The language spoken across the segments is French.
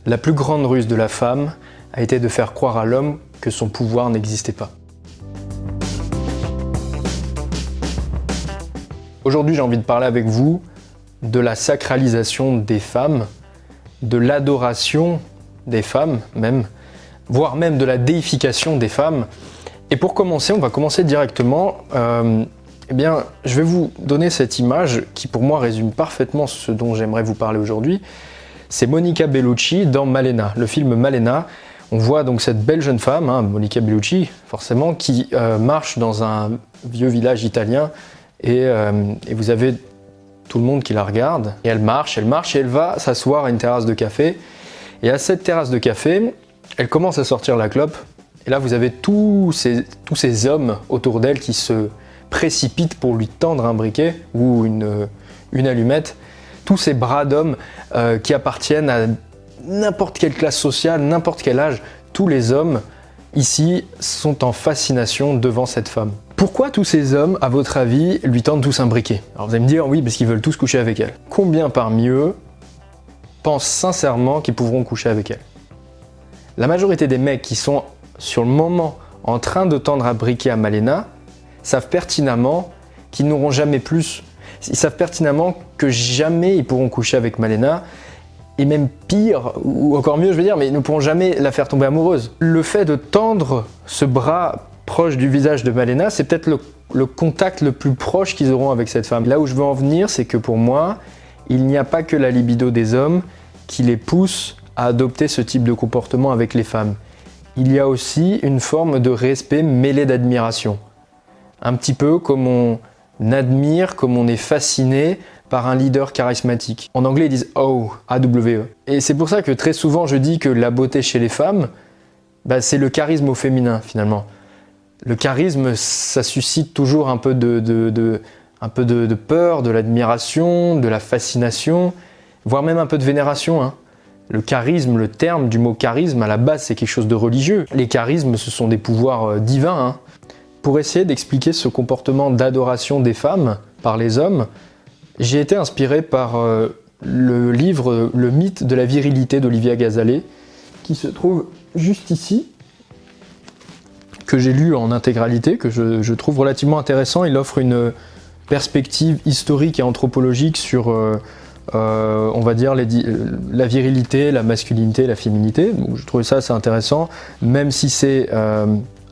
La plus grande ruse de la femme a été de faire croire à l'homme que son pouvoir n'existait pas. Aujourd'hui, j'ai envie de parler avec vous de la sacralisation des femmes, de l'adoration des femmes même, voire même de la déification des femmes. Et pour commencer, on va commencer directement. Je vais vous donner cette image qui pour moi résume parfaitement ce dont j'aimerais vous parler aujourd'hui. C'est Monica Bellucci dans Malena, le film Malena. On voit donc cette belle jeune femme, Monica Bellucci forcément, qui marche dans un vieux village italien et vous avez tout le monde qui la regarde. Et elle marche et elle va s'asseoir à une terrasse de café. Et à cette terrasse de café, elle commence à sortir la clope. Et là, vous avez tous ces hommes autour d'elle qui se précipitent pour lui tendre un briquet ou une allumette. Tous ces bras d'hommes qui appartiennent à n'importe quelle classe sociale, n'importe quel âge. Tous les hommes ici sont en fascination devant cette femme. Pourquoi tous ces hommes, à votre avis, lui tendent tous un briquet? Alors vous allez me dire, oui, parce qu'ils veulent tous coucher avec elle. Combien parmi eux pensent sincèrement qu'ils pourront coucher avec elle? La majorité des mecs qui sont sur le moment en train de tendre un briquet à Malena savent pertinemment qu'ils n'auront jamais plus. Ils savent pertinemment que jamais ils pourront coucher avec Malena. Et même pire, ou encore mieux je veux dire, mais ils ne pourront jamais la faire tomber amoureuse. Le fait de tendre ce bras proche du visage de Malena, c'est peut-être le contact le plus proche qu'ils auront avec cette femme. Là où je veux en venir, c'est que pour moi, il n'y a pas que la libido des hommes qui les pousse à adopter ce type de comportement avec les femmes. Il y a aussi une forme de respect mêlé d'admiration. Un petit peu comme on admire, comme on est fasciné par un leader charismatique. En anglais, ils disent « Oh », A-W-E. Et c'est pour ça que très souvent, je dis que la beauté chez les femmes, c'est le charisme au féminin, finalement. Le charisme, ça suscite toujours un peu de peur, de l'admiration, de la fascination, voire même un peu de vénération. Le charisme, le terme du mot charisme, à la base, c'est quelque chose de religieux. Les charismes, ce sont des pouvoirs divins. Pour essayer d'expliquer ce comportement d'adoration des femmes par les hommes, j'ai été inspiré par le livre « Le mythe de la virilité » d'Olivia Gazalet, qui se trouve juste ici, que j'ai lu en intégralité, que je trouve relativement intéressant. Il offre une perspective historique et anthropologique sur, on va dire, la virilité, la masculinité, la féminité. Donc, je trouvais ça assez intéressant, même si c'est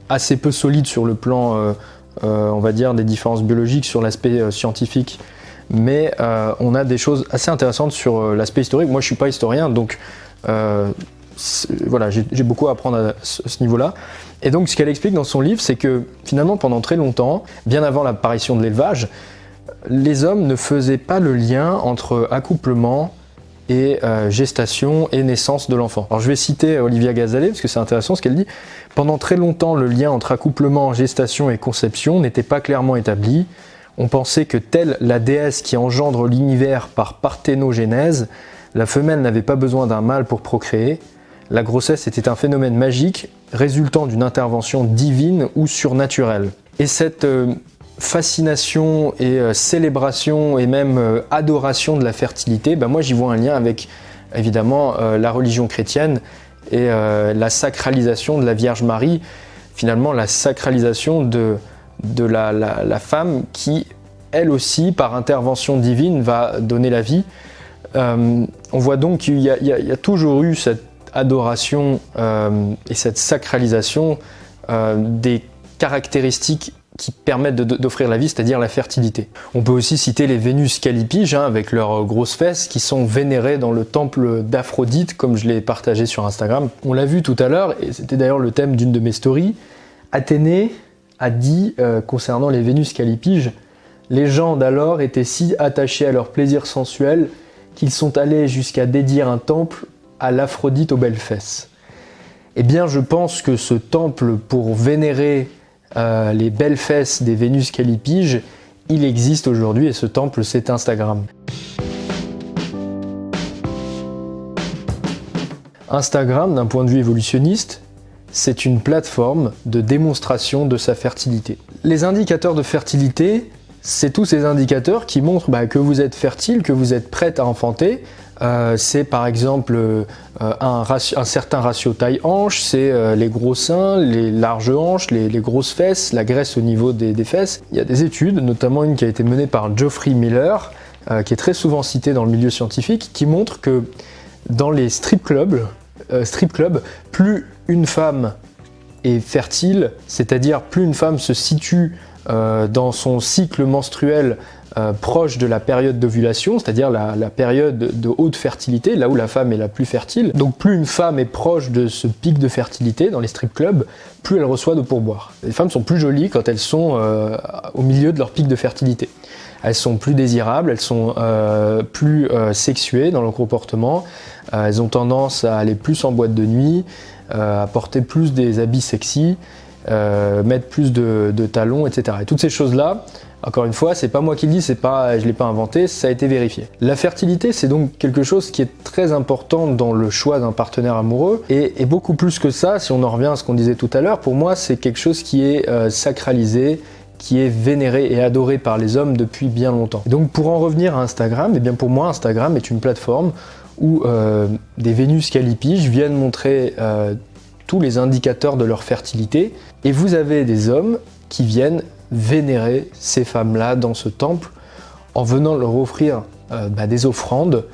assez peu solide sur le plan, on va dire, des différences biologiques, sur l'aspect scientifique. Mais on a des choses assez intéressantes sur l'aspect historique. Moi, je ne suis pas historien, donc voilà, j'ai beaucoup à apprendre à ce niveau-là. Et donc, ce qu'elle explique dans son livre, c'est que finalement, pendant très longtemps, bien avant l'apparition de l'élevage, les hommes ne faisaient pas le lien entre accouplement et gestation et naissance de l'enfant. Alors, je vais citer Olivia Gazalet, parce que c'est intéressant ce qu'elle dit. Pendant très longtemps, le lien entre accouplement, gestation et conception n'était pas clairement établi. On pensait que telle la déesse qui engendre l'univers par parthénogénèse, la femelle n'avait pas besoin d'un mâle pour procréer. La grossesse était un phénomène magique résultant d'une intervention divine ou surnaturelle. Et cette fascination et célébration et même adoration de la fertilité, moi j'y vois un lien avec évidemment la religion chrétienne et la sacralisation de la Vierge Marie, finalement la sacralisation de la femme qui, elle aussi, par intervention divine, va donner la vie. On voit donc qu'il y a toujours eu cette adoration et cette sacralisation des caractéristiques qui permettent d'offrir la vie, c'est-à-dire la fertilité. On peut aussi citer les Vénus callipyges, avec leurs grosses fesses, qui sont vénérées dans le temple d'Aphrodite, comme je l'ai partagé sur Instagram. On l'a vu tout à l'heure, et c'était d'ailleurs le thème d'une de mes stories. Athénée a dit, concernant les Vénus callipyges, « Les gens d'alors étaient si attachés à leur plaisir sensuel qu'ils sont allés jusqu'à dédier un temple à l'Aphrodite aux belles fesses. » Eh bien, je pense que ce temple pour vénérer les belles fesses des Vénus callipyges, il existe aujourd'hui, et ce temple, c'est Instagram. Instagram, d'un point de vue évolutionniste, c'est une plateforme de démonstration de sa fertilité. Les indicateurs de fertilité, c'est tous ces indicateurs qui montrent que vous êtes fertile, que vous êtes prête à enfanter, c'est par exemple un certain ratio taille-hanche, c'est les gros seins, les larges hanches, les grosses fesses, la graisse au niveau des fesses. Il y a des études, notamment une qui a été menée par Geoffrey Miller, qui est très souvent citée dans le milieu scientifique, qui montre que dans les strip clubs, plus une femme est fertile, c'est-à-dire plus une femme se situe dans son cycle menstruel proche de la période d'ovulation, c'est-à-dire la période de haute fertilité, là où la femme est la plus fertile. Donc plus une femme est proche de ce pic de fertilité dans les strip clubs, plus elle reçoit de pourboires. Les femmes sont plus jolies quand elles sont au milieu de leur pic de fertilité. Elles sont plus désirables, elles sont plus sexuées dans leur comportement, elles ont tendance à aller plus en boîte de nuit, à porter plus des habits sexy, mettre plus de talons, etc. Et toutes ces choses-là, encore une fois, c'est pas moi qui le dis, je l'ai pas inventé, ça a été vérifié. La fertilité, c'est donc quelque chose qui est très important dans le choix d'un partenaire amoureux, et beaucoup plus que ça, si on en revient à ce qu'on disait tout à l'heure, pour moi, c'est quelque chose qui est sacralisé, qui est vénéré et adoré par les hommes depuis bien longtemps. Donc pour en revenir à Instagram, eh bien pour moi, Instagram est une plateforme où des Vénus callipyges viennent montrer tous les indicateurs de leur fertilité, et vous avez des hommes qui viennent vénérer ces femmes-là dans ce temple en venant leur offrir des offrandes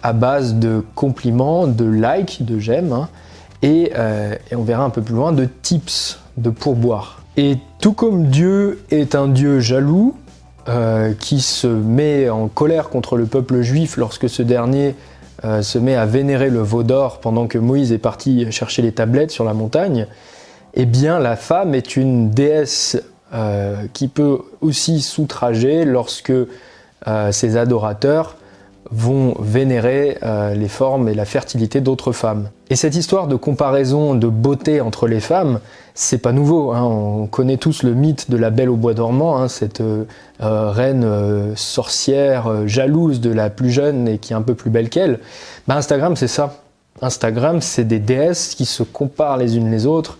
à base de compliments, de likes, de j'aime, hein, et on verra un peu plus loin, de tips, de pourboires. Et tout comme Dieu est un Dieu jaloux, qui se met en colère contre le peuple juif lorsque ce dernier se met à vénérer le veau d'or pendant que Moïse est parti chercher les tablettes sur la montagne, eh bien la femme est une déesse qui peut aussi s'outrager lorsque ses adorateurs vont vénérer les formes et la fertilité d'autres femmes. Et cette histoire de comparaison de beauté entre les femmes, c'est pas nouveau, hein. On connaît tous le mythe de la Belle au bois dormant, hein, cette reine sorcière jalouse de la plus jeune et qui est un peu plus belle qu'elle. Instagram, c'est ça. Instagram, c'est des déesses qui se comparent les unes les autres,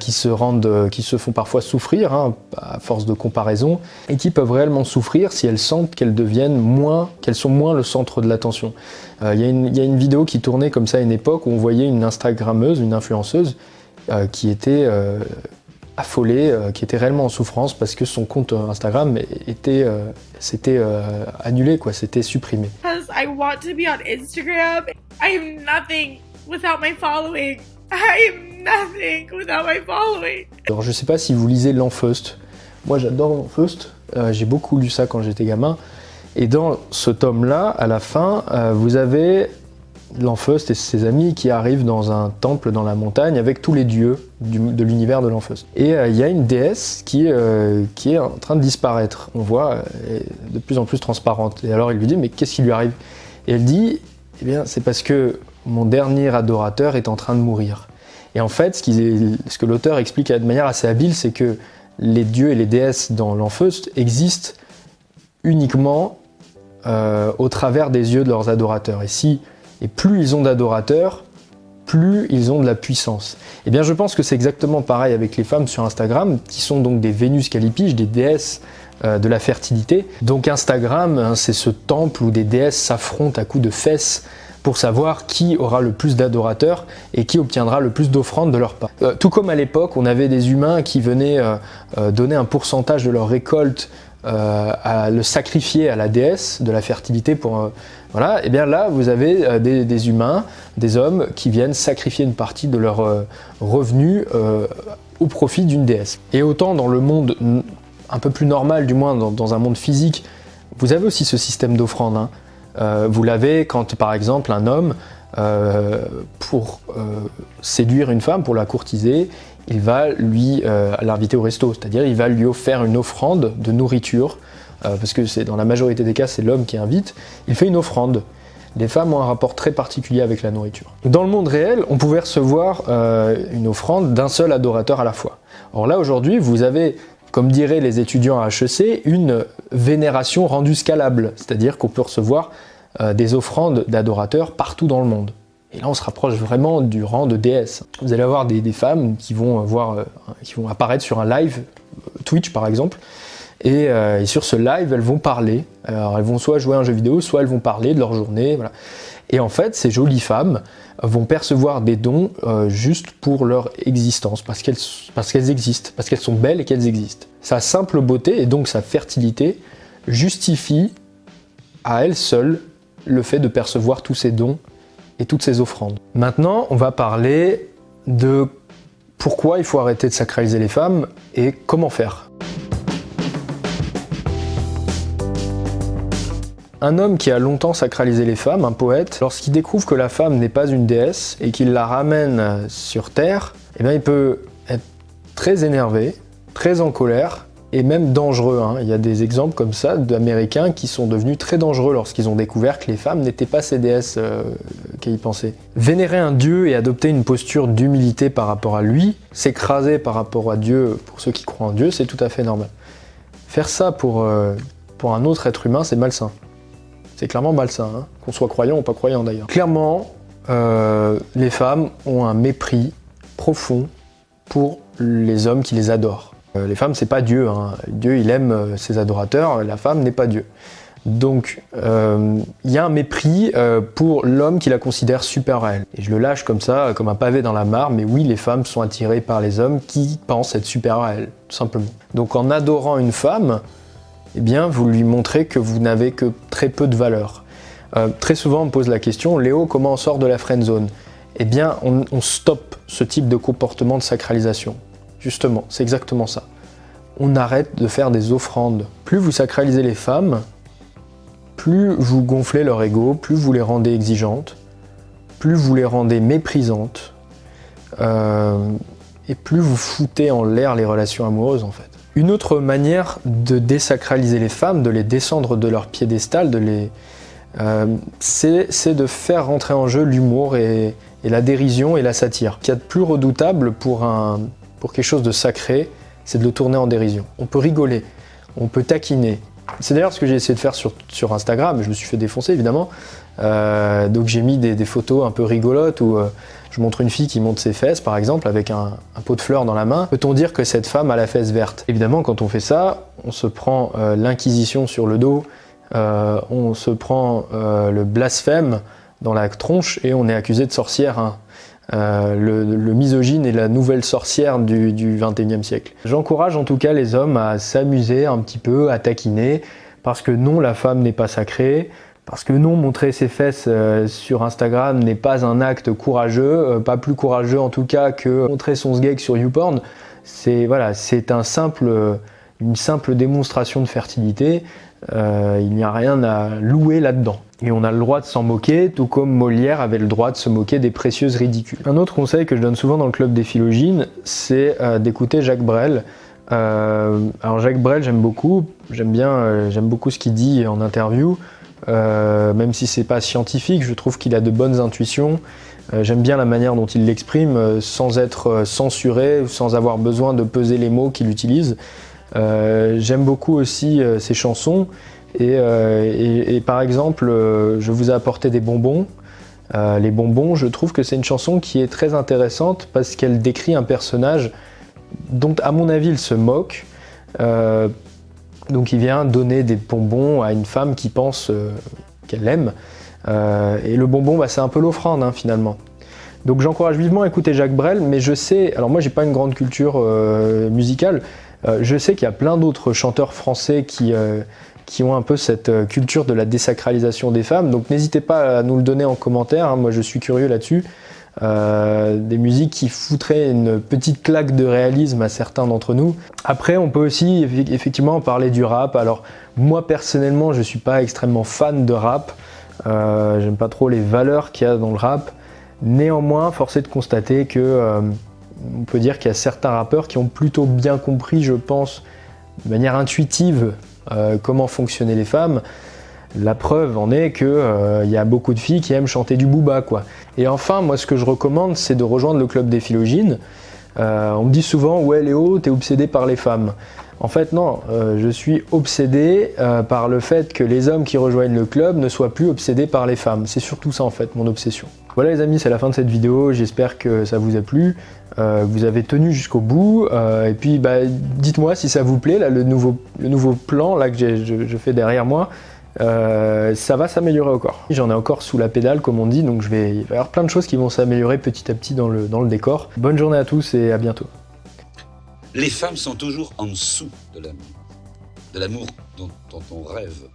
qui se font parfois souffrir, hein, à force de comparaison, et qui peuvent réellement souffrir si elles sentent qu'elles sont moins le centre de l'attention. Il y a une vidéo qui tournait comme ça à une époque où on voyait une Instagrammeuse, une influenceuse, qui était affolée, qui était réellement en souffrance parce que son compte Instagram s'était annulé, quoi, s'était supprimé. Because I want to be on Instagram. I am nothing without my following. I am nothing without my following. Alors je sais pas si vous lisez L'Enfeust. Moi j'adore L'Enfeust, j'ai beaucoup lu ça quand j'étais gamin. Et dans ce tome-là, à la fin, vous avez L'Enfeust et ses amis qui arrivent dans un temple dans la montagne avec tous les dieux de l'univers de L'Enfeust. Et il y a une déesse qui est en train de disparaître. On voit, elle est de plus en plus transparente. Et alors il lui dit, mais qu'est-ce qui lui arrive? Et elle dit, eh bien c'est parce que mon dernier adorateur est en train de mourir. Et en fait, ce que l'auteur explique de manière assez habile, c'est que les dieux et les déesses dans L'Enfeust existent uniquement au travers des yeux de leurs adorateurs. Et plus ils ont d'adorateurs, plus ils ont de la puissance. Et bien je pense que c'est exactement pareil avec les femmes sur Instagram, qui sont donc des Vénus callipyges, des déesses de la fertilité. Donc Instagram, hein, c'est ce temple où des déesses s'affrontent à coups de fesses pour savoir qui aura le plus d'adorateurs et qui obtiendra le plus d'offrandes de leur part. Tout comme à l'époque, on avait des humains qui venaient donner un pourcentage de leur récolte à le sacrifier à la déesse de la fertilité pour... voilà, et bien là, vous avez des humains, des hommes qui viennent sacrifier une partie de leurs revenus au profit d'une déesse. Et autant dans le monde un peu plus normal, du moins dans un monde physique, vous avez aussi ce système d'offrande, hein. Vous l'avez quand, par exemple, un homme, pour séduire une femme, pour la courtiser, il va l'inviter au resto, c'est-à-dire il va lui faire une offrande de nourriture, parce que dans la majorité des cas, c'est l'homme qui invite, il fait une offrande. Les femmes ont un rapport très particulier avec la nourriture. Dans le monde réel, on pouvait recevoir une offrande d'un seul adorateur à la fois. Or là, aujourd'hui, vous avez, comme diraient les étudiants à HEC, une vénération rendue scalable, c'est-à-dire qu'on peut recevoir des offrandes d'adorateurs partout dans le monde. Et là, on se rapproche vraiment du rang de déesse. Vous allez avoir des femmes qui vont apparaître sur un live, Twitch par exemple, et sur ce live, elles vont parler. Alors, elles vont soit jouer à un jeu vidéo, soit elles vont parler de leur journée. Voilà. Et en fait, ces jolies femmes vont percevoir des dons juste pour leur existence, parce qu'elles existent, parce qu'elles sont belles et qu'elles existent. Sa simple beauté et donc sa fertilité justifie à elle seule le fait de percevoir tous ces dons et toutes ces offrandes. Maintenant, on va parler de pourquoi il faut arrêter de sacraliser les femmes et comment faire. Un homme qui a longtemps sacralisé les femmes, un poète, lorsqu'il découvre que la femme n'est pas une déesse et qu'il la ramène sur Terre, eh bien il peut être très énervé, très en colère et même dangereux. Il y a des exemples comme ça d'Américains qui sont devenus très dangereux lorsqu'ils ont découvert que les femmes n'étaient pas ces déesses qu'ils pensaient. Vénérer un dieu et adopter une posture d'humilité par rapport à lui, s'écraser par rapport à Dieu pour ceux qui croient en Dieu, c'est tout à fait normal. Faire ça pour un autre être humain, c'est malsain. C'est clairement malsain, qu'on soit croyant ou pas croyant d'ailleurs. Clairement, les femmes ont un mépris profond pour les hommes qui les adorent. Les femmes, c'est pas Dieu. Dieu, il aime ses adorateurs, la femme n'est pas Dieu. Donc, il y a un mépris pour l'homme qui la considère supérieure à elle. Et je le lâche comme ça, comme un pavé dans la mare, mais oui, les femmes sont attirées par les hommes qui pensent être supérieurs à elles, tout simplement. Donc, en adorant une femme, eh bien, vous lui montrez que vous n'avez que très peu de valeur. Très souvent, on me pose la question, Léo, comment on sort de la friend zone? Eh bien, on stoppe ce type de comportement de sacralisation. Justement, c'est exactement ça. On arrête de faire des offrandes. Plus vous sacralisez les femmes, plus vous gonflez leur ego, plus vous les rendez exigeantes, plus vous les rendez méprisantes, et plus vous foutez en l'air les relations amoureuses, en fait. Une autre manière de désacraliser les femmes, de les descendre de leur piédestal, c'est de faire rentrer en jeu l'humour et la dérision et la satire. Ce qu'il y a de plus redoutable pour quelque chose de sacré, c'est de le tourner en dérision. On peut rigoler, on peut taquiner. C'est d'ailleurs ce que j'ai essayé de faire sur Instagram, je me suis fait défoncer évidemment. Donc j'ai mis des photos un peu rigolotes où je montre une fille qui monte ses fesses par exemple avec un pot de fleurs dans la main. Peut-on dire que cette femme a la fesse verte? Évidemment, quand on fait ça, on se prend l'inquisition sur le dos, on se prend le blasphème dans la tronche et on est accusé de sorcière. Le misogyne est la nouvelle sorcière du XXIe siècle. J'encourage en tout cas les hommes à s'amuser un petit peu, à taquiner, parce que non, la femme n'est pas sacrée, parce que non, montrer ses fesses sur Instagram n'est pas un acte courageux, pas plus courageux en tout cas que montrer son sgeg sur YouPorn. C'est une simple démonstration de fertilité, il n'y a rien à louer là-dedans. Et on a le droit de s'en moquer, tout comme Molière avait le droit de se moquer des précieuses ridicules. Un autre conseil que je donne souvent dans le club des Philogines, c'est d'écouter Jacques Brel. Alors Jacques Brel, j'aime beaucoup ce qu'il dit en interview, même si c'est pas scientifique, je trouve qu'il a de bonnes intuitions. J'aime bien la manière dont il l'exprime sans être censuré, sans avoir besoin de peser les mots qu'il utilise. J'aime beaucoup aussi ses chansons. Et par exemple, je vous ai apporté des bonbons. Les bonbons, je trouve que c'est une chanson qui est très intéressante parce qu'elle décrit un personnage dont, à mon avis, il se moque. Donc il vient donner des bonbons à une femme qui pense qu'elle l'aime. Et le bonbon, c'est un peu l'offrande finalement. Donc j'encourage vivement à écouter Jacques Brel, mais je sais, alors moi j'ai pas une grande culture musicale, je sais qu'il y a plein d'autres chanteurs français qui ont un peu cette culture de la désacralisation des femmes, donc n'hésitez pas à nous le donner en commentaire, moi je suis curieux là-dessus. Des musiques qui foutraient une petite claque de réalisme à certains d'entre nous. Après, on peut aussi effectivement parler du rap. Alors moi personnellement, je suis pas extrêmement fan de rap. J'aime pas trop les valeurs qu'il y a dans le rap. Néanmoins, force est de constater que on peut dire qu'il y a certains rappeurs qui ont plutôt bien compris, je pense, de manière intuitive, comment fonctionnaient les femmes. La preuve en est que y a beaucoup de filles qui aiment chanter du booba, quoi. Et enfin, moi, ce que je recommande, c'est de rejoindre le club des Philogines. On me dit souvent, ouais, Léo, t'es obsédé par les femmes. En fait, non, je suis obsédé par le fait que les hommes qui rejoignent le club ne soient plus obsédés par les femmes. C'est surtout ça, en fait, mon obsession. Voilà, les amis, c'est la fin de cette vidéo. J'espère que ça vous a plu, que vous avez tenu jusqu'au bout. Et puis, dites-moi si ça vous plaît, là, le nouveau plan là, que je fais derrière moi. Ça va s'améliorer encore. J'en ai encore sous la pédale, comme on dit, donc il va y avoir plein de choses qui vont s'améliorer petit à petit dans le décor. Bonne journée à tous et à bientôt. Les femmes sont toujours en dessous de l'amour dont on rêve.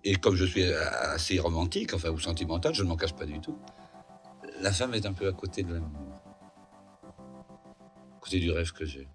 Et comme je suis assez romantique, ou sentimental, je ne m'en cache pas du tout. La femme est un peu à côté de l'amour, à côté du rêve que j'ai.